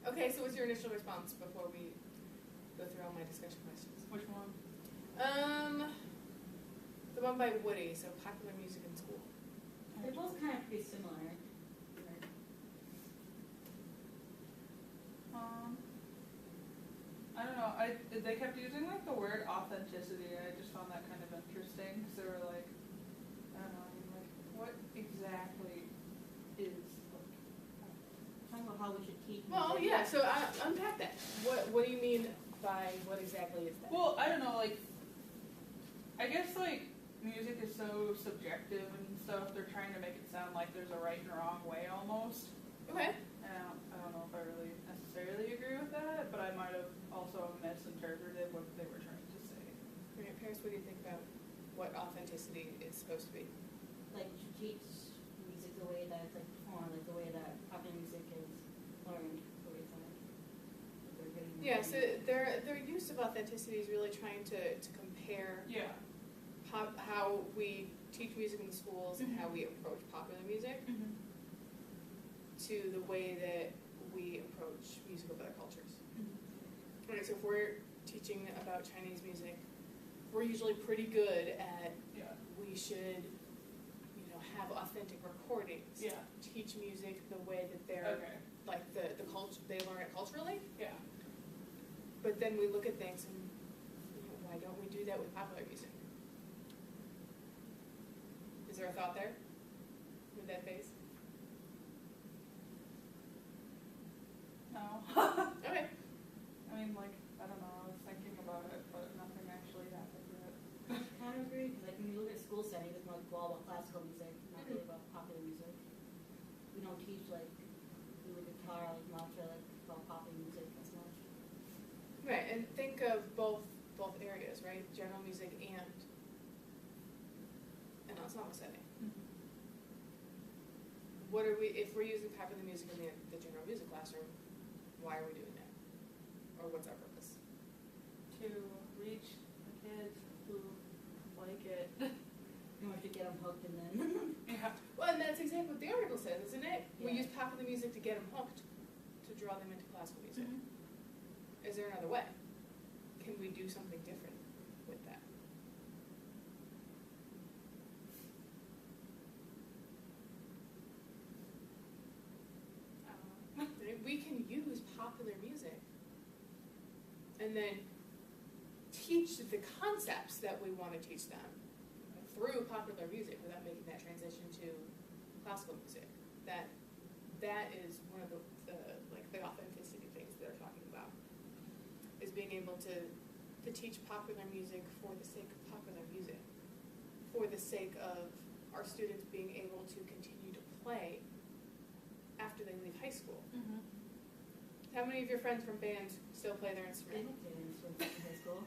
Okay, so what's your initial response before we go through all my discussion questions? Which one? The one by Woody, so popular music in school. They're both kind of pretty similar. I don't know. They kept using like the word authenticity, and I just found that kind of interesting because they were like, I don't know, I mean, like what exactly is like? Talking about how we should teach. Well, yeah. So unpack that. What do you mean by what exactly is that? Well, I don't know. Like, I guess like music is so subjective and stuff. They're trying to make it sound like there's a right and wrong way almost. Okay. And I don't know if I really necessarily agree with that, but I might have also misinterpreted what they were trying to say. Right, Paris, what do you think about what authenticity is supposed to be? Like to teach music the way that it's like performed, like the way that popular music is learned, the way it's like Yeah, so their use of authenticity is really trying to compare how we teach music in the schools and how we approach popular music to the way that we approach music of other cultures. Right, so if we're teaching about Chinese music, we're usually pretty good at we should, have authentic recordings. Yeah. Teach music the way that they're like the culture they learn it culturally. Yeah. But then we look at things and why don't we do that with popular music? Is there a thought there with that phase? No. Okay. I mean, like, I don't know, I was thinking about it, but nothing actually happened yet. I kind of agree, because like when you look at school settings, it's more like all about classical music, not really about popular music. We don't teach like the guitar, like mantra, like about popular music as much. Right, and think of both areas, right? General music and ensemble setting. What are we, if we're using popular music in the general music classroom, why are we doing that? Or what's our purpose? To reach the kids who like it. You want to get them hooked and then. Yeah. Well, and that's exactly what the article says, isn't it? We Yeah. use popular music to get them hooked, to draw them into classical music. Is there another way? Can we do something different with that? We can use popular music and then teach the concepts that we want to teach them through popular music without making that transition to classical music. That is one of the authenticity things that they're talking about, is being able to teach popular music for the sake of popular music, for the sake of our students being able to continue to play after they leave high school. How many of your friends from bands still play their They instrument? don't play instruments in high school.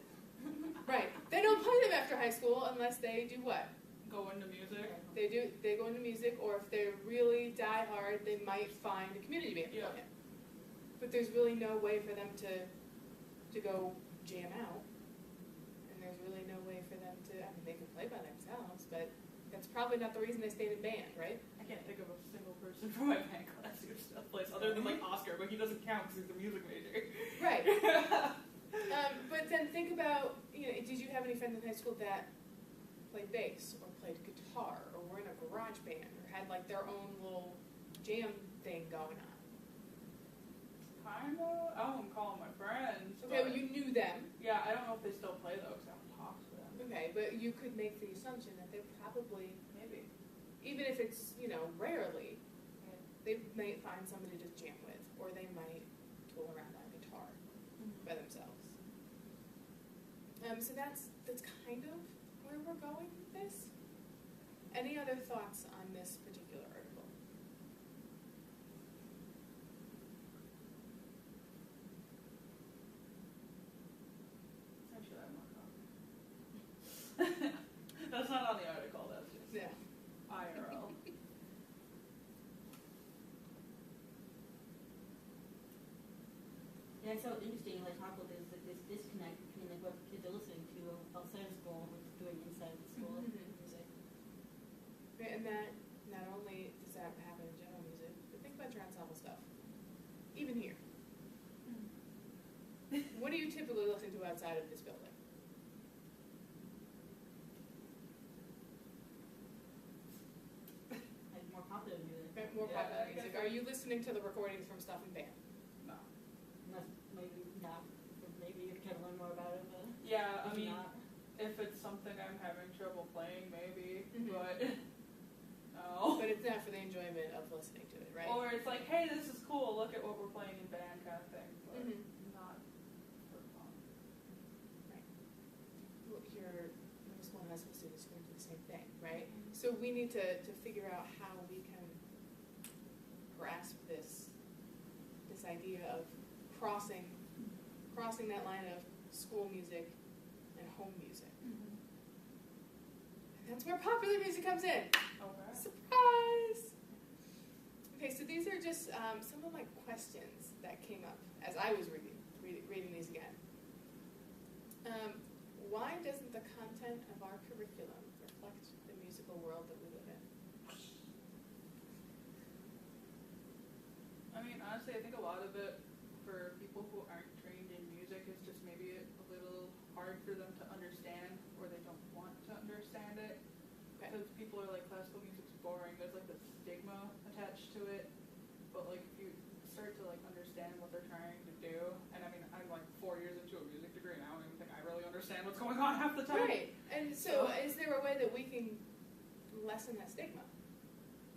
Right. They don't play them after high school unless they do what? Go into music. They go into music, or if they're really die hard, they might find a community band to play in. But there's really no way for them to go jam out. And there's really no way for them to, I mean, they can play by themselves, but that's probably not the reason they stayed in band, right? I can't think of a single person from my band class who still plays, other than like Oscar, but he doesn't count because he's a music major. Right. But then think about, did you have any friends in high school that played bass or played guitar or were in a garage band or had like their own little jam thing going on? Kinda. I won't call them my friends. Okay, well, you knew them. Yeah, I don't know if they still play though, because I don't talk to them. Okay, but you could make the assumption that they probably, Maybe. even if it's, rarely, they might find somebody to jam with, or they might tool around on guitar by themselves. So that's kind of where we're going with this. Any other thoughts on this particular article? I should have more coffee. That's not on the article, that's just IRL. Yeah, it's so interesting, like talk about this disconnect between like what kids are listening to outside of school and what they're doing inside of the school music. Right, and that not only does that happen in general music, but think about your ensemble stuff. Even here. what do you typically listen to outside of this building? Like more popular music. More Yeah, popular I guess music. Are you listening to the recordings from stuff in band? No. Unless maybe not. Maybe you can learn more about it, but Yeah, I if mean, not. if it's something I'm having trouble playing, maybe, Mhm. but no. But it's not for the enjoyment of listening to it, right? Or it's like, hey, this is cool, look at what we're playing in band kind of thing, but Mhm. not for fun. Well, your middle school and high school students are going to do the same thing, right? So we need to figure out how we can grasp this idea of crossing that line of school music and home music. Mm-hmm. And that's where popular music comes in. Okay. Surprise! Okay, so these are just some of my questions that came up as I was reading these again. Why doesn't the content of our curriculum reflect the musical world that we live in? I mean, honestly, I think a lot of it for people who aren't trained in music is just maybe a little hard for them to understand, or they don't want to understand it. Okay. Because people are like, classical music's boring. There's like this stigma attached to it. But like, if you start to like understand what they're trying to do, and I mean, I'm like 4 years into a music degree, and I don't even think I really understand what's going on half the time. Right. And so is there a way that we can lessen that stigma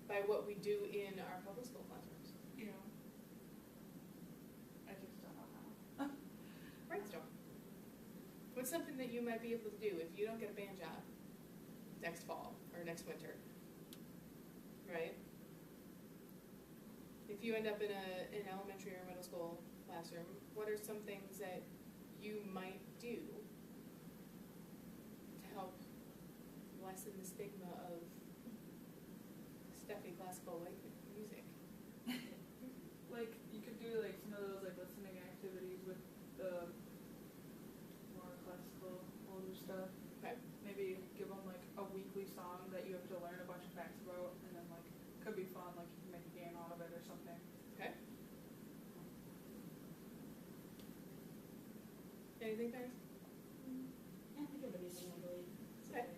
by what we do in our public school classrooms? Yeah. I just don't know how. Brainstorm. What's something that you might be able to do if you don't get a band job next fall or next winter? Right? If you end up in an elementary or middle school classroom, what are some things that you might do to help lessen the stigma of stuffy classical like music? Like, you could do like some of those like listening activities with the more classical older stuff. Okay. Maybe give them like a weekly song that you have to learn a bunch of facts about, and then like could be fun, like you can make a game out of it or something. Okay. Anything, guys? Yeah, I think everything, I believe. Okay.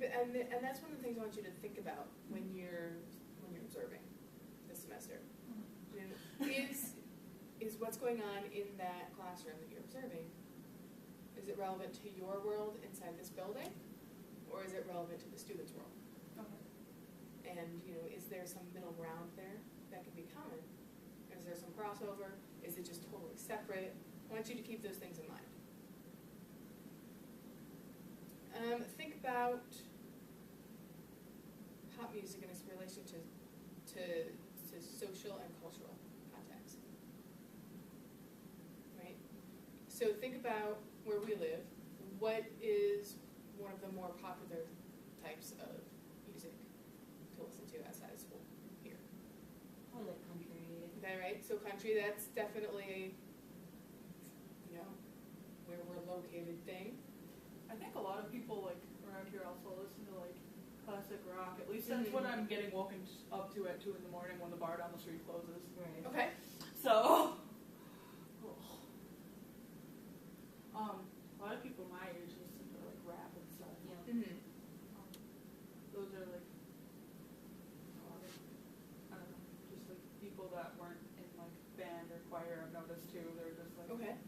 And that's one of the things I want you to think about when you're observing this semester. You know, is what's going on in that classroom that you're observing, is it relevant to your world inside this building, or is it relevant to the student's world? Okay. And you know, is there some middle ground there that can be common? Is there some crossover? Is it just totally separate? I want you to keep those things in mind. Think about pop music and its relation to social and cultural context. Right? So think about where we live. What is one of the more popular types of music to listen to outside of school here? Probably like country. Okay, right? So country, that's definitely, you know, where we're located thing. I think a lot of people like around here also listen to like classic rock. At least that's what I'm getting woken up to at 2 in the morning when the bar down the street closes. Right. Okay. So, a lot of people my age listen to like rap and stuff. Yeah. Mm-hmm. Those are like a lot of, I don't know, just like people that weren't in like band or choir. I've noticed too. They're just like, Okay.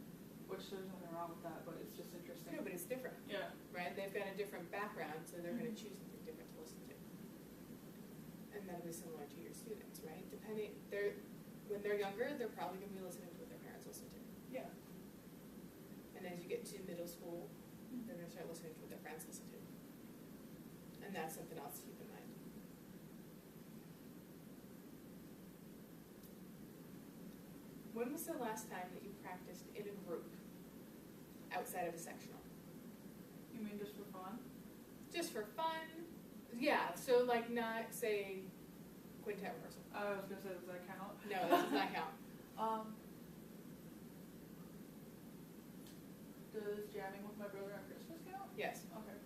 which there's nothing wrong with that, but it's just interesting. No, but it's different, Yeah. right? They've got a different background, so they're going to choose something different to listen to. And that'll be similar to your students, right? When they're younger, they're probably going to be listening to what their parents listen to. Yeah. And as you get to middle school, they're going to start listening to what their friends listen to. And that's something else to keep in mind. When was the last time that you practiced in a group outside of a sectional? You mean just for fun? Just for fun? Yeah, so like not, say, quintet rehearsal. I was gonna say, does that count? No, that does not count. Does jamming with my brother on Christmas count? Yes. Okay.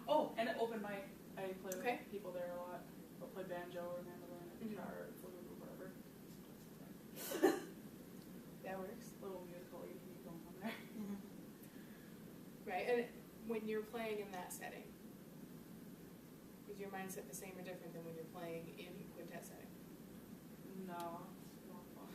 Oh, and at open mic, I play Okay. with people there a lot. I'll play banjo or mandolin or Mhm. guitar or flute or whatever. you're playing in that setting? Is your mindset the same or different than when you're playing in a quintet setting? No, it's more fun.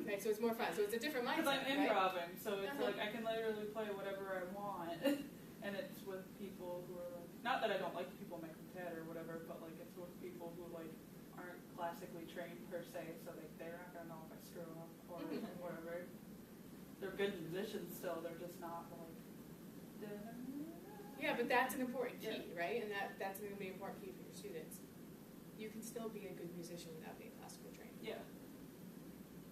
Okay, so it's more fun. So it's a different mindset, Because I'm right? improvising, so it's Uh-huh. like I can literally play whatever I want, and it's with people who are like, not that I don't like people in my quintet or whatever, but like it's with people who like aren't classically trained per se, so they're not gonna know if I screw up or Mhm. whatever. They're good musicians still, they're just not like. Yeah, but that's an important key, Yeah. right? And that's going to be an important key for your students. You can still be a good musician without being classically trained. Yeah.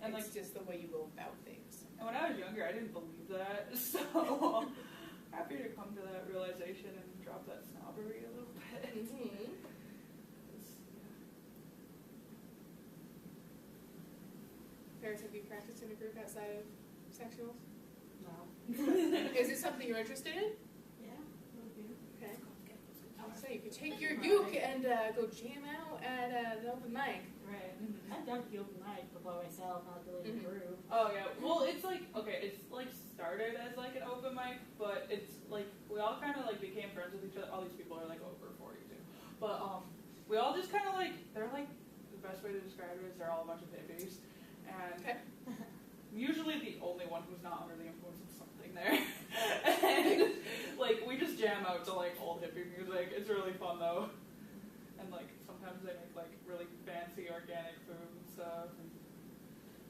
And It's like, just the way you go about things. and when I was younger, I didn't believe that, so happy to come to that realization and drop that snobbery a little bit. Mm-hmm. Paris, have you practiced in a group outside of sectionals? No. Is it something you're interested in? Yeah, okay. Okay. So you could take your uke and go jam out at an open mic. Right. I've done the open mic before myself, not really in a group. Oh yeah, well it's like, okay, it's like started as like an open mic, but it's like, we all kind of like became friends with each other. All these people are like over 40 too. But we all just kind of like, they're like, the best way to describe it is they're all a bunch of hippies. And Okay. usually the only one who's not under the influence of something there. And like, we just jam out to like old hippie music. It's really fun though. And like, sometimes they make like really fancy organic food and stuff. And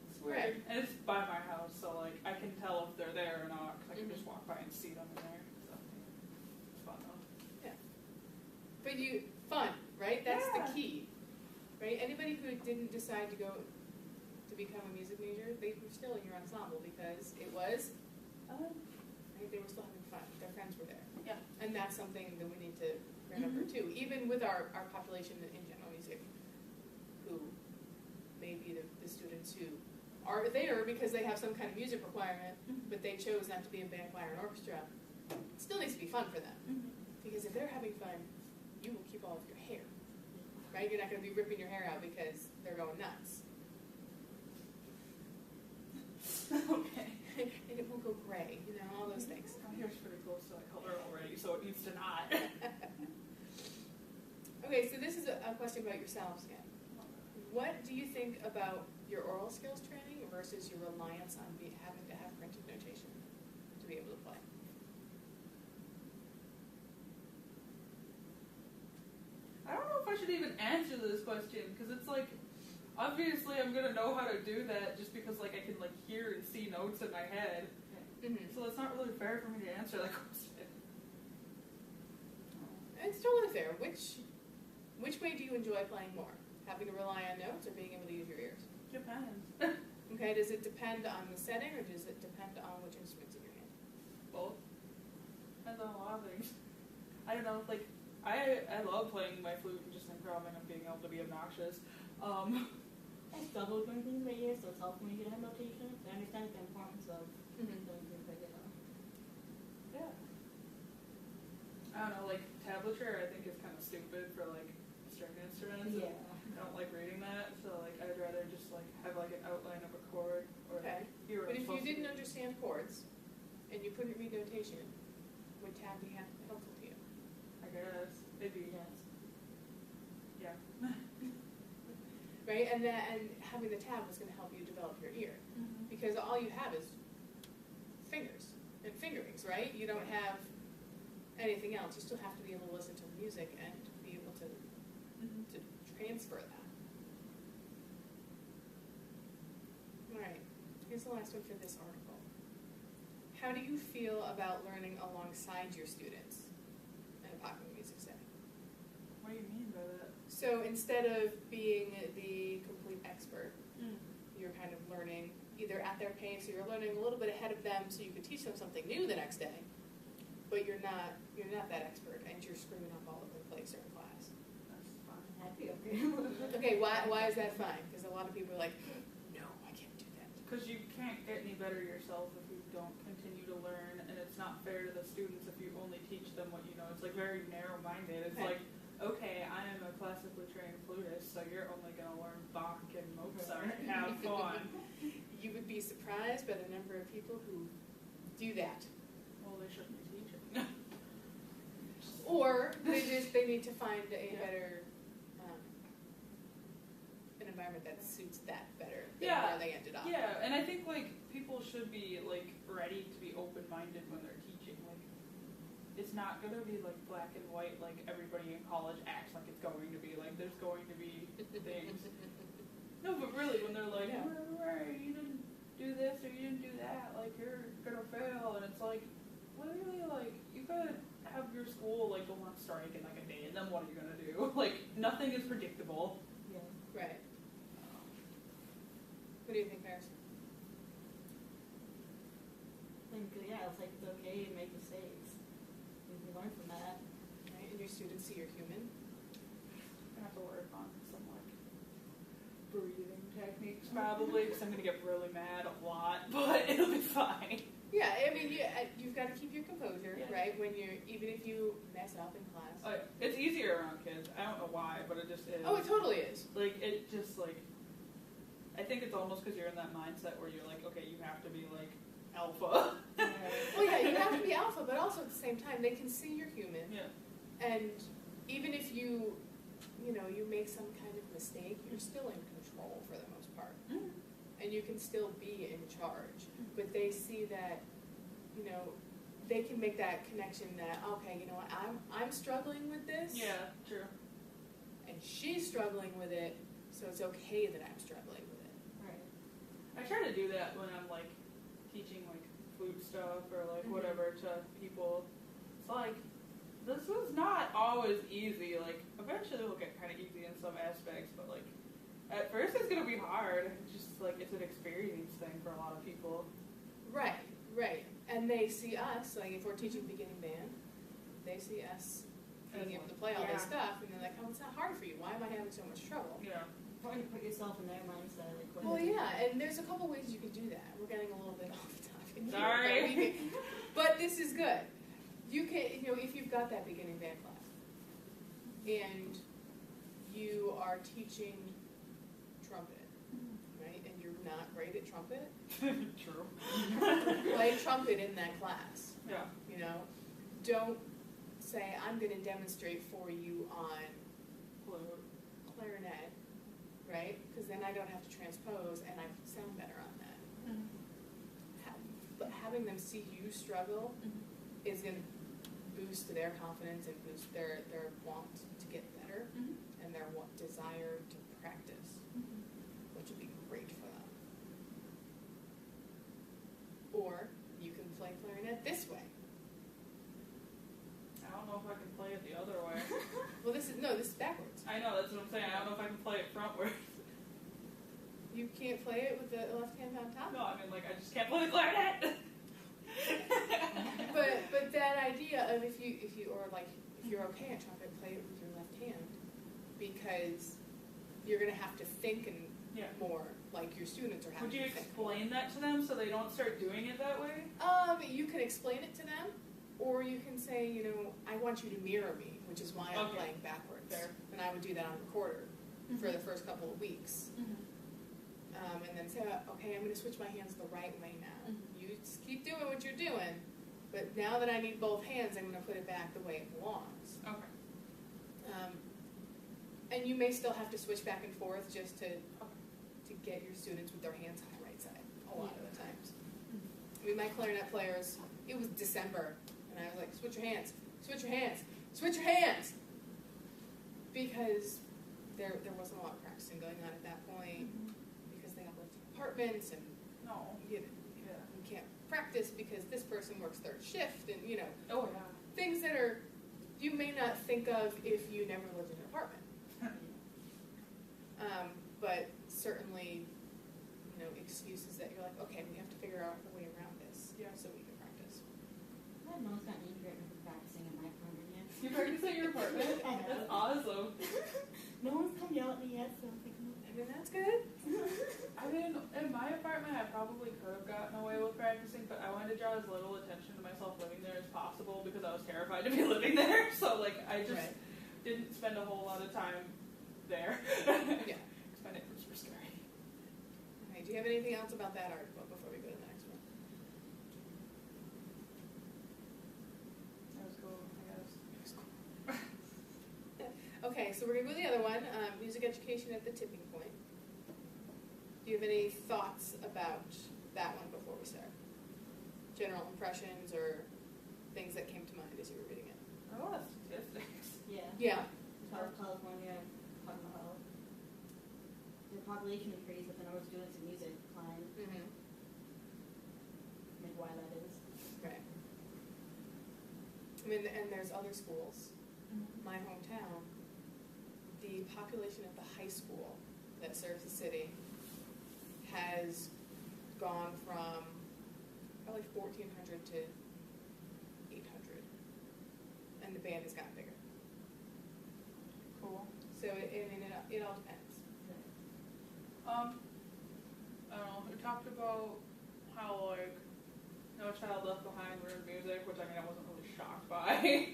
it's weird. Right. And it's by my house, so like, I can tell if they're there or not, because I can just walk by and see them in there. So it's fun though. But fun, right? That's Yeah. the key. Right? Anybody who didn't decide to go to become a music major, they were still in your ensemble because it was, right, they were still having fun. Their friends were there. Yeah. And that's something that we need to remember too. Even with our population in general music, who may be the students who are there because they have some kind of music requirement, but they chose not to be in band, choir, and orchestra, it still needs to be fun for them. Because if they're having fun, you will keep all of your hair. Right? You're not going to be ripping your hair out because they're going nuts. Okay. And it won't go gray, all those things. My hair's pretty close to that color already, so it needs to not. Okay, so this is a question about yourselves again. What do you think about your oral skills training versus your reliance on having to have printed notation to be able to play? I don't know if I should even answer this question, because it's like, obviously I'm going to know how to do that just because like I can like hear and see notes in my head. Mm-hmm. So it's not really fair for me to answer that question. It's totally fair. Which way do you enjoy playing more? Having to rely on notes or being able to use your ears? Depends. Okay, does it depend on the setting or does it depend on which instruments in your hand? Both. Depends on a lot of things. I don't know, like, I love playing my flute and just improvising and being able to be obnoxious. I struggle with doing things by ear, so it's helpful when you get a notation. I understand the importance of Mm-hmm. doing things by ear. Yeah. I don't know, like, tablature I think is kind of stupid for, like, string instruments. Yeah. I don't like reading that, so, like, I'd rather just, like, have, like, an outline of a chord or Okay. hear But what I'm if you supposed didn't to. understand chords and you couldn't read notation, would tab be helpful to you? I guess. Maybe. Yes. Yeah. Right? And having the tab was going to help you develop your ear. Because all you have is fingers and fingerings, right? You don't have anything else. You still have to be able to listen to the music and be able to transfer that. All right, here's the last one for this article. How do you feel about learning alongside your students in a popular music setting? What do you mean by that? So instead of being the complete expert, you're kind of learning either at their pace or you're learning a little bit ahead of them so you could teach them something new the next day, but you're not that expert and you're screwing up all over the place during class. That's fine. I'd be okay. Okay, why is that fine? Because a lot of people are like, no, I can't do that. Because you can't get any better yourself if you don't continue to learn, and it's not fair to the students if you only teach them what you know. It's like very narrow-minded. It's Okay. like, okay, I am a classically trained flutist, so you're only going to learn Bach and Mozart. Have fun. You would be surprised by the number of people who do that. Well, they shouldn't be teaching. Or they need to find a better, an environment that suits that better than where they ended up. Yeah, and I think like people should be like ready to be open-minded when they're teaching. Like, it's not gonna be like black and white like everybody in college acts like it's going to be. Like, there's going to be things. No, but really, when they're like, you didn't do this or you didn't do that, like you're gonna fail, and it's like, literally, like you could have your school like go on strike in like a day, and then what are you gonna do? Like, nothing is predictable. Yeah. Right. What do you think, Paris? I think, yeah, it's like it's okay to make mistakes. You can learn from that. Right, and your students see you're human. I have to work on some like breathing techniques probably, because I'm gonna get really mad a lot, but it'll be fine. Yeah, I mean, you've got to keep your composure, right? When even if you mess up in class. Oh, it's easier around kids. I don't know why, but it just is. Oh, it totally is. Like, it just like, I think it's almost because you're in that mindset where you're like, okay, you have to be like alpha. Well, yeah, you have to be alpha, but also at the same time, they can see you're human. Yeah. And even if you make some kind of mistake, you're still in control for the most part. Mm-hmm. And you can still be in charge. But they see that, they can make that connection that, okay, you know what, I'm struggling with this. Yeah, true. And she's struggling with it, so it's okay that I'm struggling with it. Right. I try to do that when I'm like teaching like food stuff or like whatever to people. It's like, this is not always easy. Like, eventually it'll get kind of easy in some aspects, but like, at first it's going to be hard. It's just like, it's an experience thing for a lot of people. Right. And they see us, like if we're teaching beginning band, they see us being able to play all this stuff, and they're like, oh, it's not hard for you. Why am I having so much trouble? Yeah. Trying to put yourself in their mindset. Like, Well, yeah, and there's a couple ways you can do that. We're getting a little bit off the topic. Sorry. But this is good. You can, if you've got that beginning band class, and you are teaching trumpet, right, and you're not great at trumpet, True. play trumpet in that class. Yeah. Don't say, I'm going to demonstrate for you on clarinet, right? Because then I don't have to transpose and I sound better on that. But having them see you struggle is going to boost their confidence and boost their want to get better and their desire to practice, which would be great for them. Or you can play clarinet this way. I don't know if I can play it the other way. Well, this is backwards. I know, that's what I'm saying. I don't know if I can play it frontwards. You can't play it with the left hand on top? No, I mean, like, I just can't play the clarinet. But that idea of if you're okay at trumpet, play it with your left hand, because you're going to have to think more like your students are having Would you to think. explain that to them so they don't start doing it that way? You can explain it to them, or you can say, I want you to mirror me, which is why I'm playing backwards. Fair. And I would do that on recorder for the first couple of weeks. And then say, okay, I'm going to switch my hands the right way now. You just keep doing what you're doing, but now that I need both hands, I'm going to put it back the way it belongs. Okay. And you may still have to switch back and forth just to get your students with their hands on the right side a lot of the times. I mean, my clarinet players, it was December, and I was like, switch your hands, switch your hands, switch your hands! Because there wasn't a lot of practicing going on at that point, because they all lived in apartments, and you can't practice because this person works third shift, and things that you may not think of if you never lived in an apartment. But certainly, excuses that you're like, okay, we have to figure out a way around this so we can practice. I have no one's gotten angry at me for practicing in my apartment yet. You practice at your apartment? I know. That's awesome. No one's come yell at me yet, so I'm thinking, I mean, that's good. I mean, in my apartment, I probably could have gotten away with practicing, but I wanted to draw as little attention to myself living there as possible because I was terrified to be living there. So, like, I just didn't spend a whole lot of time there. Yeah. Because my neighbors were scary. Okay, do you have anything else about that article before we go to the next one? That was cool, I guess. It was cool. Okay, so we're gonna go to the other one, music education at the tipping point. Do you have any thoughts about that one before we start? General impressions or things that came to mind as you were reading it? I want statistics. Yeah. Yeah. South California, talking about how the population increased, but the number of students in music declined. Mm-hmm. Like why that is. Right. I mean, and there's other schools. My hometown, the population of the high school that serves the city has gone from probably 1,400 to 800, and the band has gotten bigger. Cool. So it all depends. I don't know. We talked about how like No Child Left Behind ruined music, which I mean I wasn't really shocked by.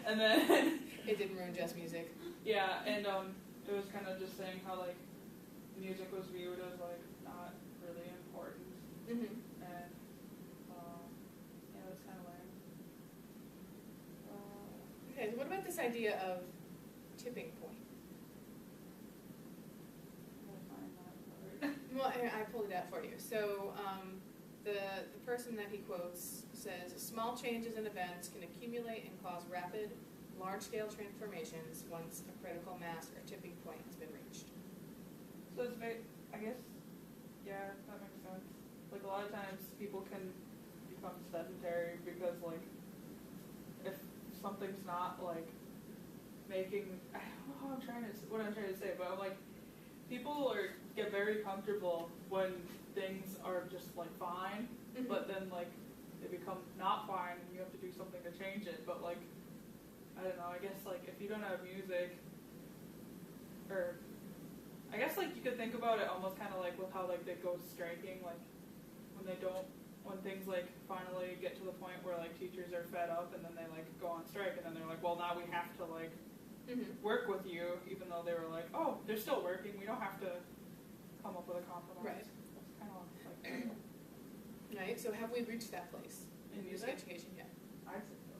And then It didn't ruin just music. yeah, and it was kind of just saying how like music was viewed as like not really important, Mm-hmm. and yeah, that's kind of lame. Okay, so what about this idea of tipping point? I'll find that part. Well, I pulled it out for you. So the person that he quotes says, small changes in events can accumulate and cause rapid, large-scale transformations once a critical mass or tipping point has been reached. So it's very, I guess, yeah, that makes sense. Like a lot of times people can become sedentary because like if something's not like making, I don't know how what I'm trying to say, but I'm like people get very comfortable when things are just like fine, Mm-hmm. but then like they become not fine and you have to do something to change it. But like I don't know, I guess like if you don't have music, or I guess like you could think about it almost kind of like with how like they go striking, like when things like finally get to the point where like teachers are fed up and then they like go on strike and then they're like, well now we have to like Mm-hmm. work with you, even though they were like, oh they're still working, we don't have to come up with a compromise. Right. That's kind of like Right, so have we reached that place In in music education yet? I think so.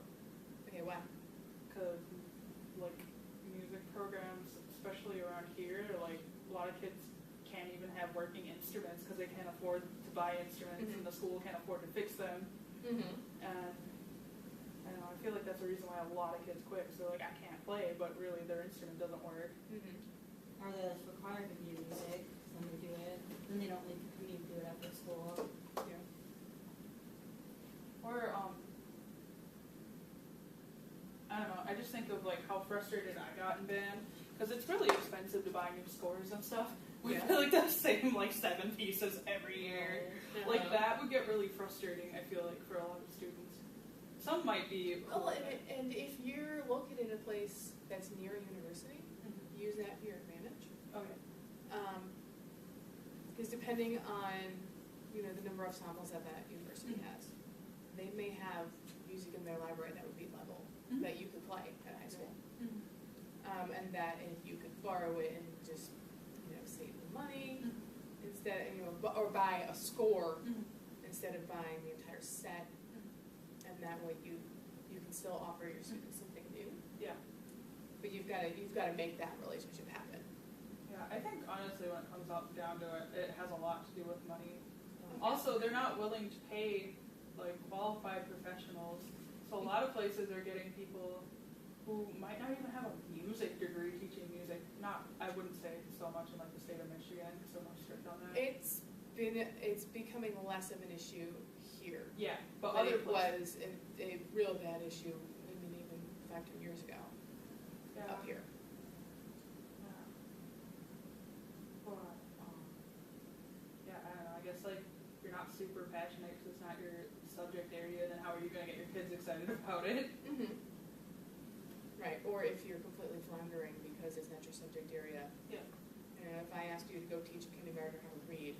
Okay, why? Because like music programs, especially around here, like a lot of kids can't even have working instruments because they can't afford to buy instruments, Mhm. and the school can't afford to fix them. Mm-hmm. And I don't know, I feel like that's the reason why a lot of kids quit. So like I can't play, but really their instrument doesn't work. Mm-hmm. Or that's required to do music, then they do it, then they don't leave the community to do it after school. Yeah. Or I don't know, I just think of like how frustrated I got in band because it's really expensive to buy new scores and stuff. We Yeah. play like the same like 7 pieces every year. Uh-huh. Like that would get really frustrating, I feel like, for a lot of students. Some might be cool, Well, but- and if you're located in a place that's near a university, Mhm. use that to your advantage. Okay. Because depending on the number of ensembles that university Mhm. has, they may have music in their library that would be level Mhm. that you could play at high school, Mhm. and that if you could borrow it and just save the money instead, or buy a score Mhm. instead of buying the entire set, and that way you can still offer your students something new. Yeah. But you've got to make that relationship happen. Yeah, I think honestly when it comes down to it, it has a lot to do with money. Also, they're not willing to pay like qualified professionals. So a lot of places are getting people who might not even have a music degree teaching music. I wouldn't say so much in like the state of Michigan, so much strict on that. It's becoming less of an issue here. Yeah, but But other it places. was a real bad issue, even 5-10 years ago Yeah. up here. Yeah. But, yeah, I don't know. I guess like if you're not super passionate because it's not your subject area, then how are you going to get your kids excited about it? Mm-hmm. Right, or if you're completely floundering because it's not your subject area. Yeah. If I asked you to go teach a kindergartner how to read,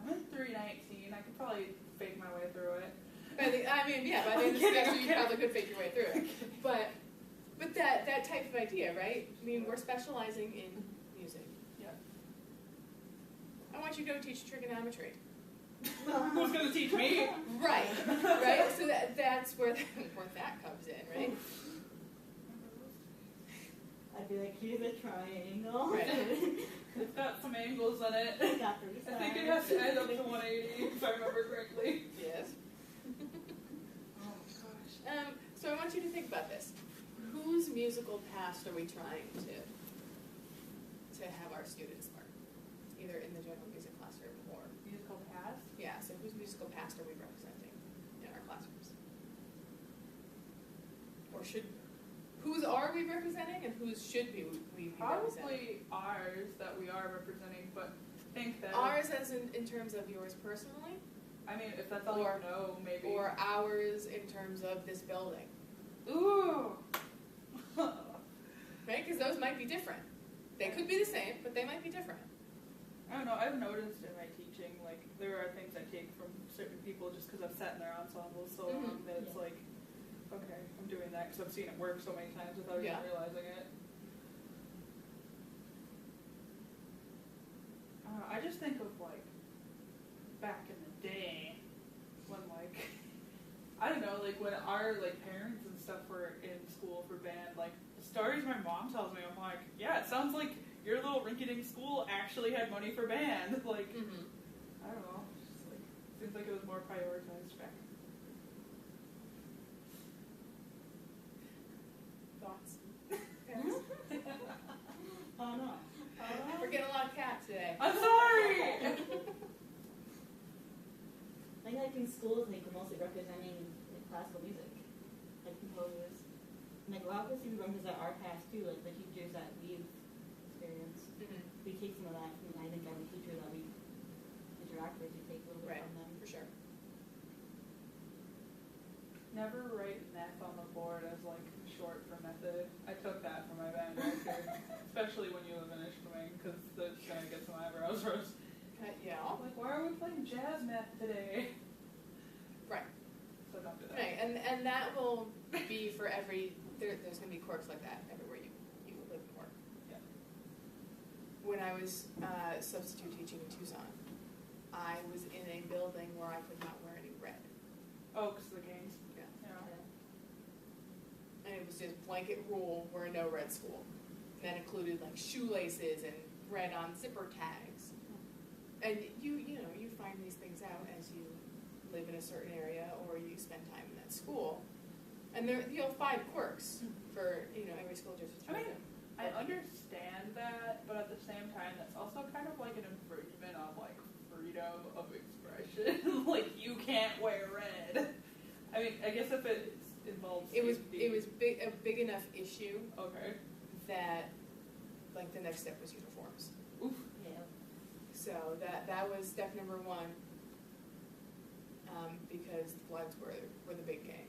I'm in 319. I could probably fake my way through it. by the end of the semester you probably could fake your way through it. But that type of idea, right? I mean, we're specializing in music. Yeah. I want you to go teach trigonometry. Who's going to teach me? Right. So that's where that comes in, right? I'd be like, here's a triangle. Right. It's got some angles in it. It's got 3 sides. I think it has to end up to 180, if I remember correctly. Yes. Oh my gosh. So I want you to think about this. Whose musical past are we trying to have our students learn? Either in the general music classroom or, Musical past? yeah, so whose musical past are we representing in our classrooms? Or whose are we representing and whose should we be representing? Probably ours that we are representing, but think that... Ours as in terms of yours personally? I mean, if that's all Or- you know, maybe... Or ours in terms of this building? Ooh! Right? Because those might be different. They could be the same, but they might be different. I don't know, I've noticed in my teaching, like, there are things I take from certain people just because I've sat in their ensembles so long that it's Yeah. like, okay, I'm doing that because I've seen it work so many times without Yeah. even realizing it. I just think of, like, back in the day when, like, I don't know, like, when our, like, parents and stuff were in school for band, like, the stories my mom tells me, I'm like, yeah, it sounds like your little rinky-dink school actually had money for band. Like, I don't know, it's just like, seems like it was more prioritized back. Thoughts? Oh no. We're getting a lot of cats today. I'm sorry! I think like in schools, like we're mostly representing like, classical music, like composers. And like a lot of us even represent our past too, like the teachers that we've experienced. We take some of that from, I think, every teacher that we interact with, we take a little bit Right, from them. for sure. Never write Neth on the board as like short for method. I took that from my band director, especially when you live in Ishpeming, because that's going to get some eyebrows roast. Yeah. Like, why are we playing jazz meth today? Right. So don't do that. Right, and that will be for there's going to be quirks like that everywhere you live and work. Yeah. When I was substitute teaching in Tucson, I was in a building where I could not wear any red. Oh, because the games. Yeah. Yeah. And it was just blanket rule, wear no red school. And that included like shoelaces and red on zipper tags. And you find these things out as you live in a certain area or you spend time in that school. And there, 5 quirks for, every school district. I mean, I understand that, but at the same time, that's also kind of like an infringement on like freedom of expression. Like, you can't wear red. I mean, I guess if it involves It was safety- a big enough issue Okay. that like the next step was uniforms. Oof. Yeah. So that was step number 1, because the Bloods were the big gang.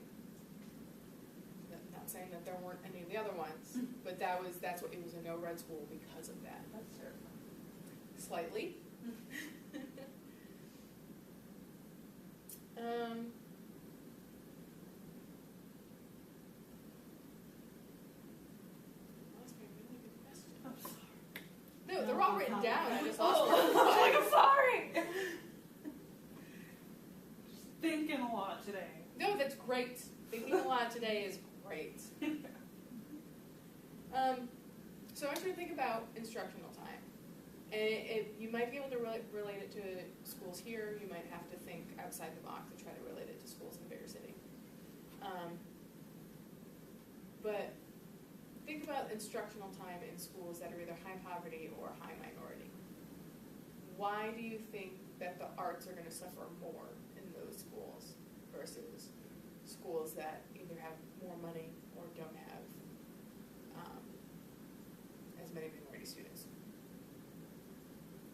Not saying that there weren't any of the other ones, but it was a no red school because of that. That's terrifying. Slightly. Lost my really good question. I'm sorry. No, they're all written down. I just lost Oh, one. I'm sorry. Just thinking a lot today. No, that's great. Thinking a lot today is great. So I want you to think about instructional time. And you might be able to relate it to schools here. You might have to think outside the box and try to relate it to schools in a bigger city. But think about instructional time in schools that are either high poverty or high minority. Why do you think that the arts are going to suffer more in those schools versus schools that either have more money or don't have as many minority students?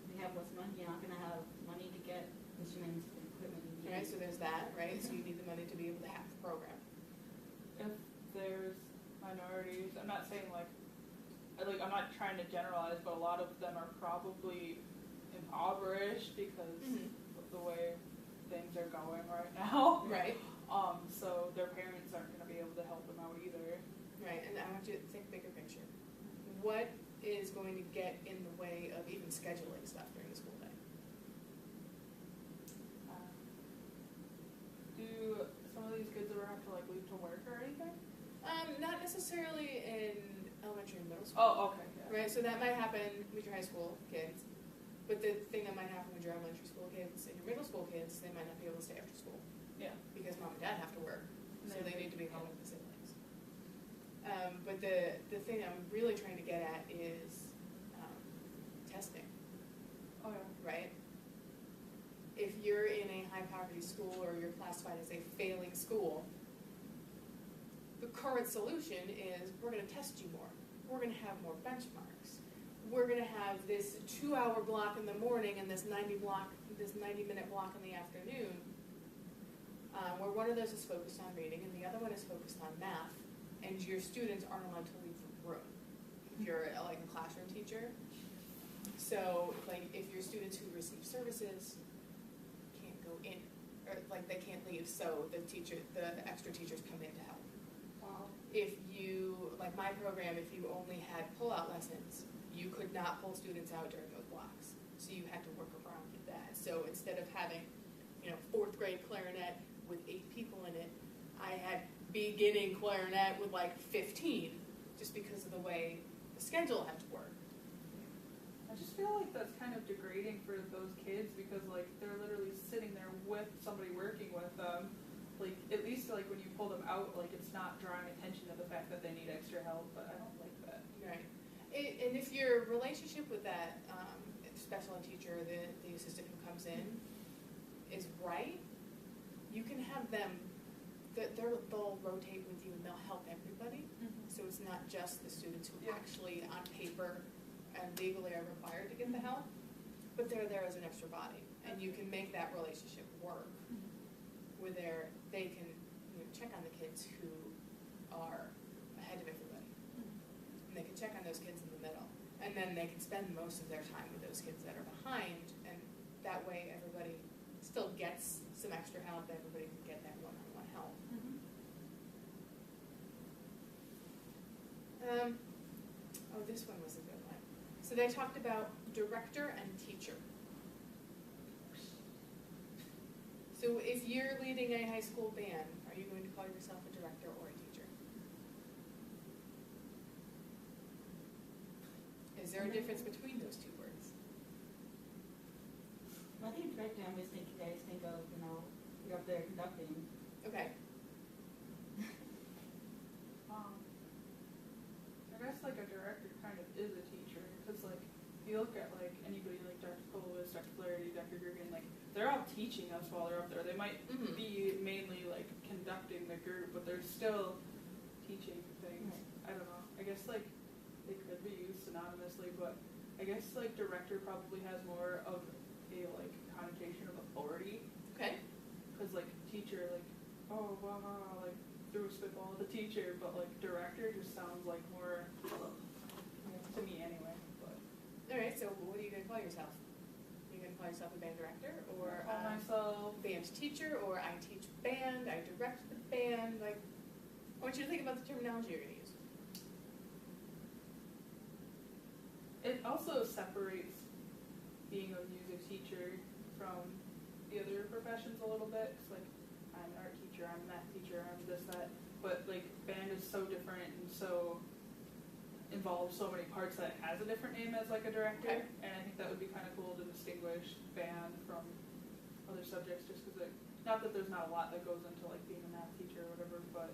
If you have less money, you're not going to have money to get instruments and equipment you need. Right, so there's that, right? So you need the money to be able to have the program. If there's minorities, I'm not saying like I'm not trying to generalize, but a lot of them are probably impoverished because of the way things are going right now. Right. So their parents aren't going to be able to help them out either. Right, and I want you to think bigger picture. What is going to get in the way of even scheduling stuff during the school day? Do some of these kids ever have to like leave to work or anything? Not necessarily in elementary and middle school. Oh, okay, yeah. Right, so that might happen with your high school kids, but the thing that might happen with your elementary school kids and your middle school kids, they might not be able to stay after school Yeah. because mom and dad have to work, so they need to be home with the siblings. But the thing I'm really trying to get at is testing, Oh, yeah. right? If you're in a high poverty school or you're classified as a failing school, the current solution is we're going to test you more. We're going to have more benchmarks. We're going to have this 2-hour block in the morning and this 90-minute block in the afternoon, where one of those is focused on reading and the other one is focused on math, and your students aren't allowed to leave the room if you're like a classroom teacher. So like if your students who receive services can't go in, or like they can't leave, so the extra teachers come in to help. Wow. If you, like my program, if you only had pull-out lessons, you could not pull students out during those blocks. So you had to work around that. So instead of having, 4th grade clarinet with 8 people in it, I had beginning clarinet with like 15, just because of the way the schedule had to work. I just feel like that's kind of degrading for those kids because like they're literally sitting there with somebody working with them. Like at least like when you pull them out, like it's not drawing attention to the fact that they need extra help. But I don't like that. Right. And if your relationship with that special ed teacher, the assistant who comes in, is right, you can have them. They'll rotate with you and they'll help everybody. Mm-hmm. So it's not just the students who Yeah. actually on paper and legally are required to get the help, but they're there as an extra body, and you can make that relationship work, where they can check on the kids who are ahead of everybody, and they can check on those kids in the middle, and then they can spend most of their time with those kids that are behind, and that way everybody still gets some extra help. Everybody can get that one-on-one help. This one was a good one. So they talked about director and teacher. So if you're leading a high school band, are you going to call yourself a director or a teacher? Is there a difference between those two words? Well, I think director, I just think of, you're up there conducting. Okay. I guess like a director kind of is a teacher because like if you look at like anybody like Dr. Kolovitz, Dr. Flaherty, Dr. Gergen, like they're all teaching us while they're up there. They might be mainly like conducting the group, but they're still teaching things. I don't know. I guess like they could be used synonymously, but I guess like director probably has more of a like connotation of authority. Okay. Because like teacher, like like threw a spitball at the teacher, but like director just sounds like more to me anyway. But All right. So what are you going to call yourself? Are you going to call yourself a band director, or I call myself band teacher, or I teach band, I direct the band? Like, I want you to think about the terminology you're going to use. It also separates being a music teacher from the other professions a little bit. It's like I'm an art teacher, I'm a math teacher, I'm this, that. But like band is so different and so involves so many parts that it has a different name as like a director. Okay. And I think that would be kind of cool to distinguish band from other subjects just because not that there's not a lot that goes into like being a math teacher or whatever, but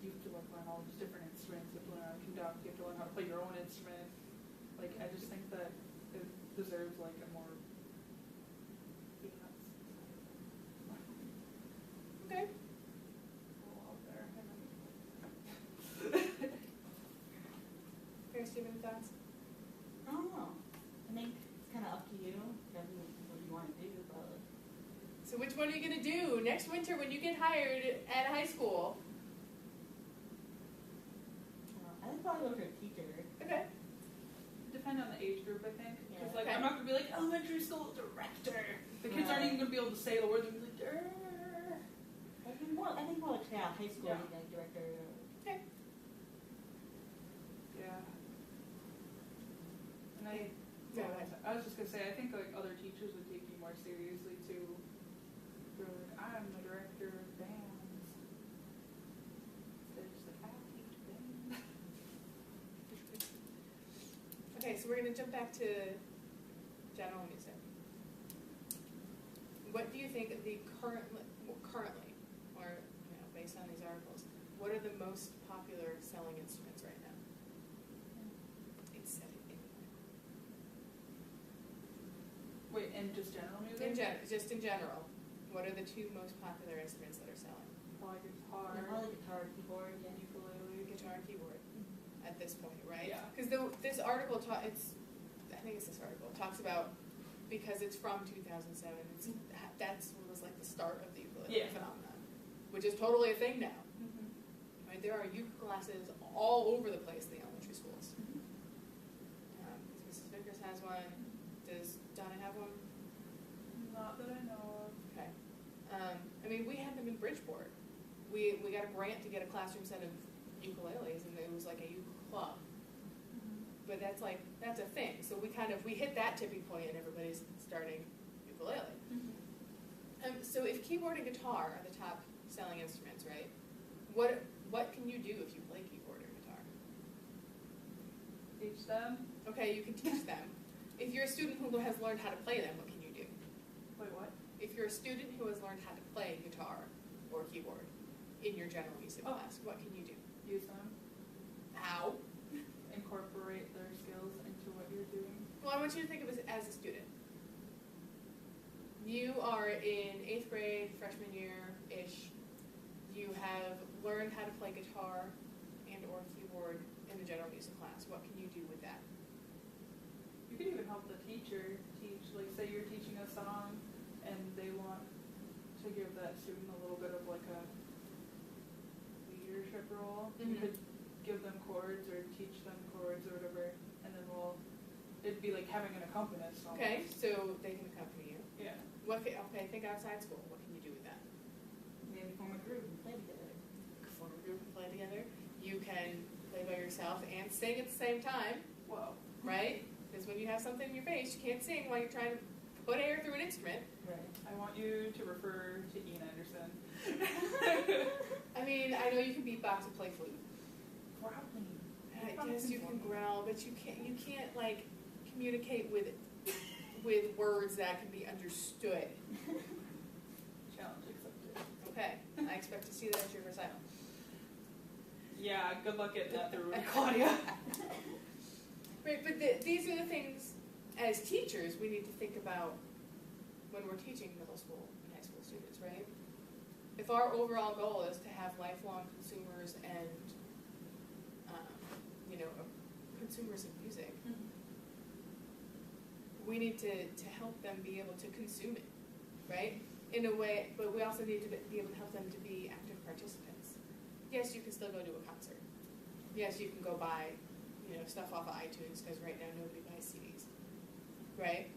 you have to like learn all these different instruments, you have to learn how to conduct, you have to learn how to play your own instrument. Like I just think that it deserves like a more Okay. out there. Fair, Stephen, thoughts? I don't know. I think it's kind of up to you, what you want to do, but So which one are you going to do next winter when you get hired at a high school? I think probably go for a teacher. Okay. Depend on the age group, I think. Because Yeah. like Okay. I'm not gonna be like elementary school director. The kids aren't even gonna be able to say the word. They're gonna be like, Durr. I think more like high school, Yeah. like director. Okay. Yeah. And Go ahead. I was just gonna say I think like other teachers would take you more seriously too. They're like, I'm the director of bands. They're just like, I teach band. so we're going to jump back to general music. What do you think of the currently, or based on these articles, what are the most popular selling instruments right now? It's everything. Wait, in just general music? Just in general, what are the two most popular instruments that are selling? Probably guitar. Probably guitar, keyboard, and ukulele. Guitar and keyboard at this point, right? Yeah. Because this article, I think it's this article, talks about, because it's from 2007, that's what was like the start of the ukulele phenomenon, which is totally a thing now. Mm-hmm. Right? There are ukulele classes all over the place in the elementary schools. Mrs. Vickers has one. Does Donna have one? Not that I know of. Okay. I mean, we had them in Bridgeport. We got a grant to get a classroom set of ukuleles, and it was like a ukulele club. But that's a thing. So we hit that tipping point, and everybody's starting ukulele. Mm-hmm. So if keyboard and guitar are the top selling instruments, right? What can you do if you play keyboard or guitar? Teach them. Okay, you can teach them. If you're a student who has learned how to play them, what can you do? Wait, what? If you're a student who has learned how to play guitar or keyboard in your general music class, what can you do? Use them. How? Incorporate their skills into what you're doing. Well, I want you to think of it as a student. You are in 8th grade, freshman year-ish. You have learned how to play guitar and or keyboard in the general music class. What can you do with that? You could even help the teacher teach, like say you're teaching a song and they want to give that student a little bit of like a leadership role. Mm-hmm. You could give them chords or teach them chords or whatever, and then it'd be like having an accompanist. Almost. Okay, so they can accompany you. Yeah. Okay, think outside school. What can you do with that? Maybe form a group and play together. Form a group and play together. You can play by yourself and sing at the same time, Whoa. right? Because when you have something in your face, you can't sing while you're trying to put air through an instrument. Right. I want you to refer to Ian Anderson. I mean, I know you can beatbox and play flute. Growling. I guess you can growl, but you can't like communicate with words that can be understood. Challenge accepted. Okay, I expect to see that at your recital. Yeah, good luck getting that through, Claudia. Right, but these are the things, as teachers, we need to think about when we're teaching middle school and high school students, right? If our overall goal is to have lifelong consumers and, consumers of music, we need to help them be able to consume it, right? In a way, but we also need to be able to help them to be active participants. Yes, you can still go to a concert. Yes, you can go buy, stuff off of iTunes, because right now nobody buys CDs, right?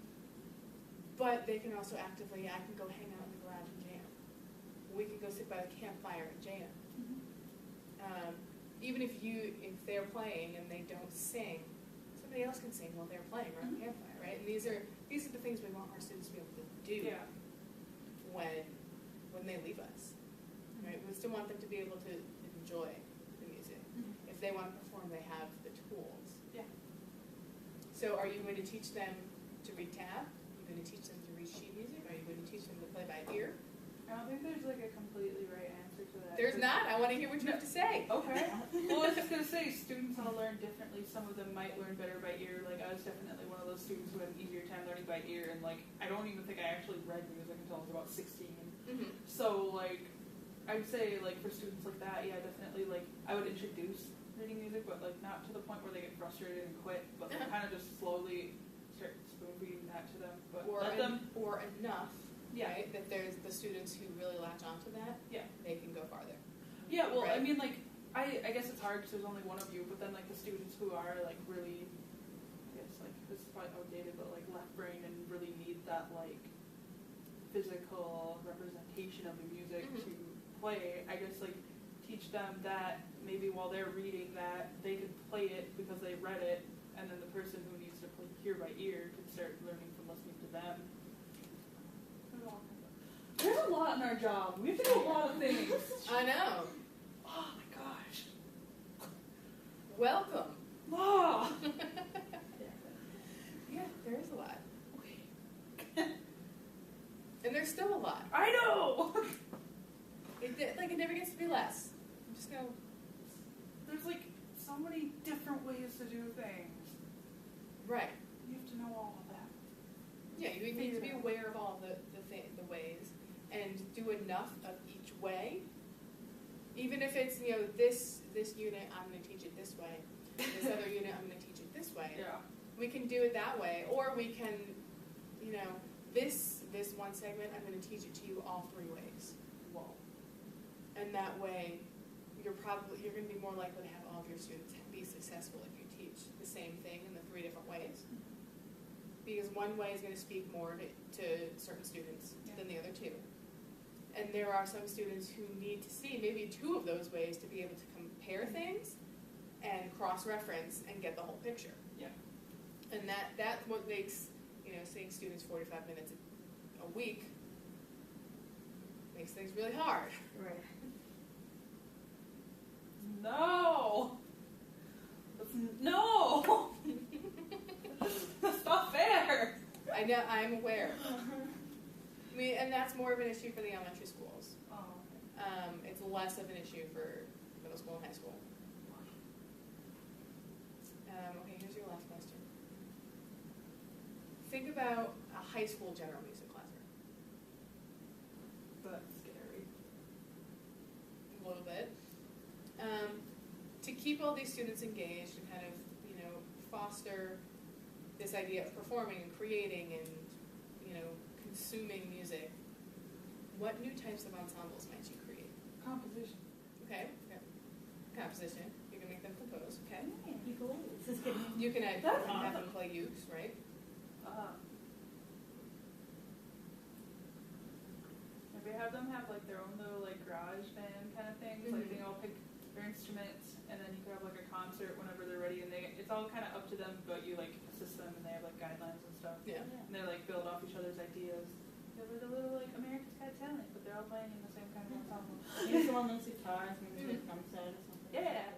But they can also I can go hang out in the garage and jam. We can go sit by the campfire and jam. Even if they're playing and they don't sing, somebody else can sing while they're playing around the campfire, right? And these are the things we want our students to be able to do when they leave us, right? We still want them to be able to enjoy the music. If they want to perform, they have the tools. Yeah. So are you going to teach them to read tab? Are you going to teach them to read sheet music? Are you going to teach them to play by ear? I don't think there's like a completely right answer to that. There's not. I want to hear what you have to say. Okay. Well, I was just going to say, students all learn differently. Some of them might learn better by ear. Like, I was definitely one of those students who had an easier time learning by ear. And, I don't even think I actually read music until I was about 16. Mm-hmm. So, I'd say, for students like that, yeah, definitely, I would introduce reading music, but, not to the point where they get frustrated and quit. But, kind of just slowly start spoon-feeding that to them. But Or enough. Yeah. Right? That there's the students who really latch onto that. Yeah. They can go farther. Yeah, well, right? I mean, I guess it's hard because there's only one of you, but then, the students who are, really, I guess, this is probably outdated, but, left-brained and really need that, physical representation of the music to play, I guess, teach them that maybe while they're reading that, they could play it because they read it, and then the person who needs to hear by ear could start learning from listening to them. There's a lot in our job. We have to do a lot of things. I know. Oh my gosh. Welcome. Oh. still a lot. I know! It never gets to be less. I'm just gonna. There's like so many different ways to do things. Right. You have to know all of that. Yeah, you need to be aware of all the ways and do enough of each way. Even if it's, this unit, I'm going to teach it this way. This other unit, I'm going to teach it this way. Yeah. We can do it that way. Or we can, this one segment, I'm going to teach it to you all 3 ways. Whoa. And that way, you're going to be more likely to have all of your students be successful if you teach the same thing in the 3 different ways. Because one way is going to speak more to certain students than the other 2. And there are some students who need to see maybe 2 of those ways to be able to compare things and cross-reference and get the whole picture. Yeah. And that's what makes, seeing students 45 minutes a week makes things really hard. Right. No! No! That's not fair! I know, I'm aware. And that's more of an issue for the elementary schools. Oh. It's less of an issue for middle school and high school. Okay, here's your last question. Think about a high school general music classroom. That's scary. A little bit. To keep all these students engaged and kind of, foster this idea of performing and creating and, consuming music, what new types of ensembles might you create? Composition. Okay. Composition. You can make them compose. Okay. Ukuleles. This is good. You can have That's them play ukes, right? Maybe have them have like their own little like garage band kind of things. Like they all pick their instruments, and then you could have like a concert whenever they're ready, and it's all kind of up to them, but you like assist them, and they have like guidelines and stuff. Yeah. And they like build off each other's ideas. They have like a little like America's Got Talent, but they're all playing in the same kind of ensemble. Maybe someone learns guitars, maybe a drum set or something. Yeah.